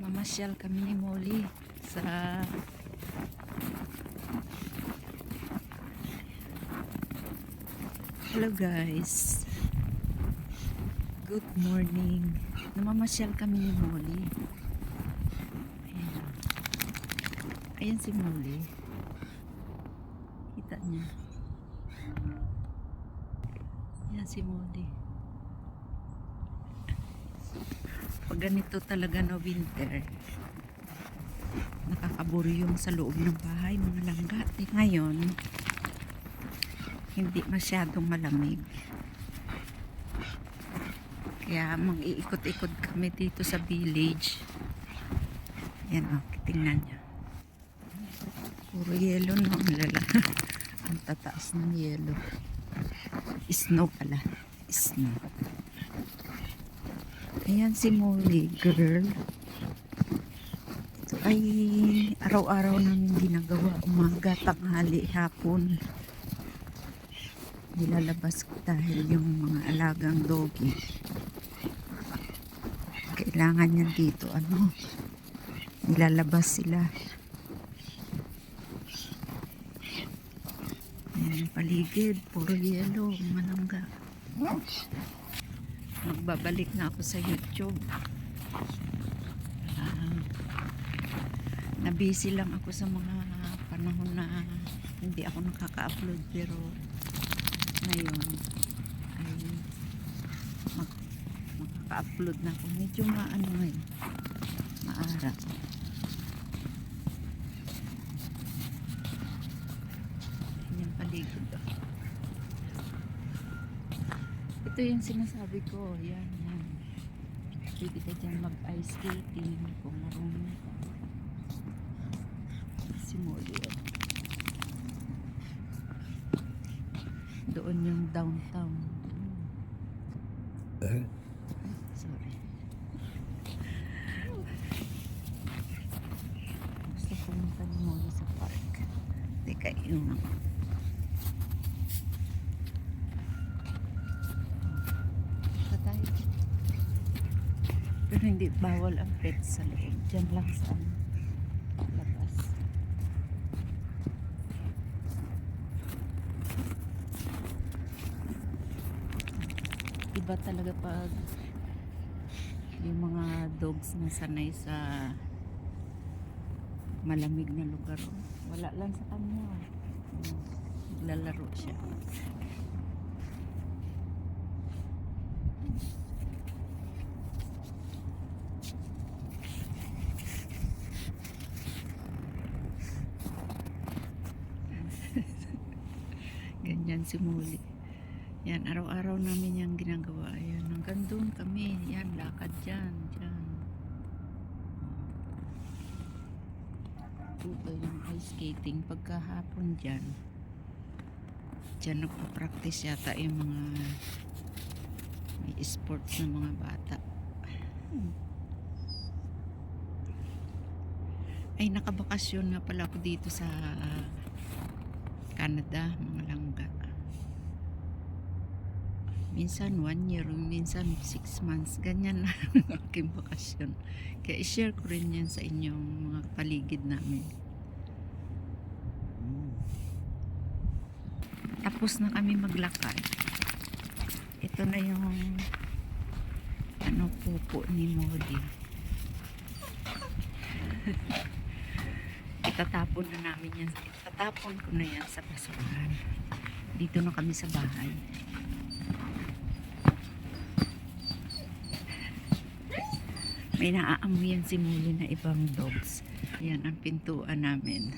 Mamasyal kami ni Molly sa hello guys, good morning. Namamasyal kami ni Molly. Ayan, ayan si Molly, kita niya. Ayan si Molly. Pag ganito talaga no winter, nakakaburo yung sa loob ng bahay, mga langga. Ngayon hindi masyadong malamig, kaya mag-iikot-ikot kami dito sa village. Yan o, tingnan nyo, puro yelo no, ang lala. Ang tataas ng yelo. Snow pala, snow. Ayan si Molly girl. Ito ay araw-araw namin ginagawa, umaga, tanghali, hapon. Nilalabas ko dahil yung mga alagang doggy, kailangan yan dito, ano, nilalabas sila. Ayan yung paligid, puro yelo, malangga. Magbabalik na ako sa YouTube. Nabusy lang ako sa mga panahon na hindi ako nakaka-upload, pero ngayon ay makaka-upload na ako. Medyo maano ngayon, maaraw. Yung paligid do. Ito yung sinasabi ko, yan. Pwede ka dyan mag-ice skating kung marunong ka. Si Molly. Doon yung downtown. Sorry. Gusto pumunta ni Molly sa park. Teka, yung pero hindi bawal ang pets sa loob. Diyan lang sa labas. Iba talaga pag yung mga dogs na sanay sa malamig na lugar. Wala lang sa kanya. Naglalaro siya. Ganyan si Molly. Yan, araw-araw namin yung ginagawa. Yan, hanggang doon kami. Yan, lakad dyan. Dyan. Ito yung ice skating. Pagkahapon dyan, dyan nagpa-practice yata yung mga may sports na mga bata. Ay, nakabakasyon nga pala ako dito sa Canada, mga langga. Minsan 1 year, minsan 6 months, ganyan na ang aking bakasyon. Kaya i-share ko rin yan sa inyong mga paligid namin. Tapos na kami maglakad. Ito na yung ano, pupo ni Molly. Itatapon na namin yan. Itatapon ko na yan sa basurahan. Dito na kami sa bahay. May naaamoy yan si Molly na ibang dogs. Yan ang pintuan namin.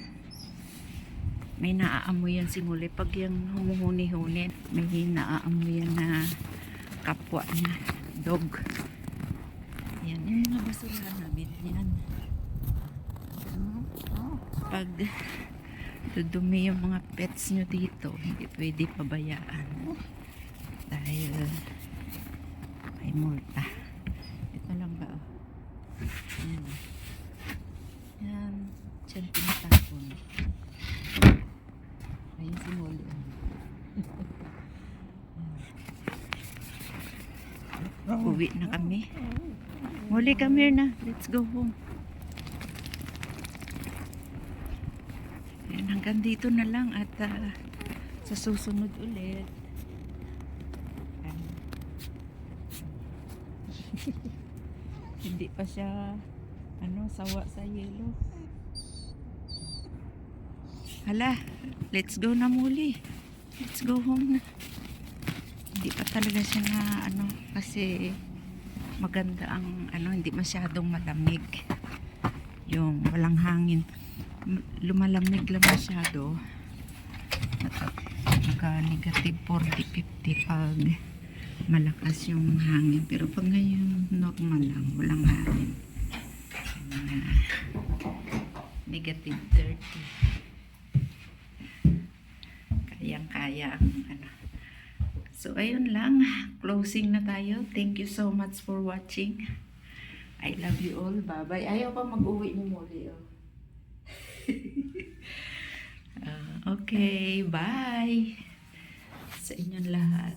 May naaamoy yan si Molly. Pag yung humuhuni-huni, may naaamoy yan na kapwa niya, dog. Yan, yan yung basurahan namin. Yan. Pag dudumi yung mga pets nyo dito, hindi pwede pabayaan dahil may multa. Ito lang ba? Yan. Yan. Diyan pinatapon. Ayun si Molly. Uwi na kami. Molly, come here na. Let's go home. hanggang dito na lang at sa susunod ulit. Hindi pa siya sawa sa yelo. Hala, let's go na muli. Let's go home na. Hindi pa talaga siya na kasi maganda ang hindi masyadong malamig. Yung walang hangin. Lumalamig lang masyado. Negative 40, 50 pag malakas yung hangin. Pero pag ngayon normal lang, walang hangin. Negative 30. Kayang-kaya ang So, ayun lang. Closing na tayo. Thank you so much for watching. I love you all. Bye-bye. Ayaw pa mag-uwi ni Molly. Okay. Bye. Sa inyong lahat.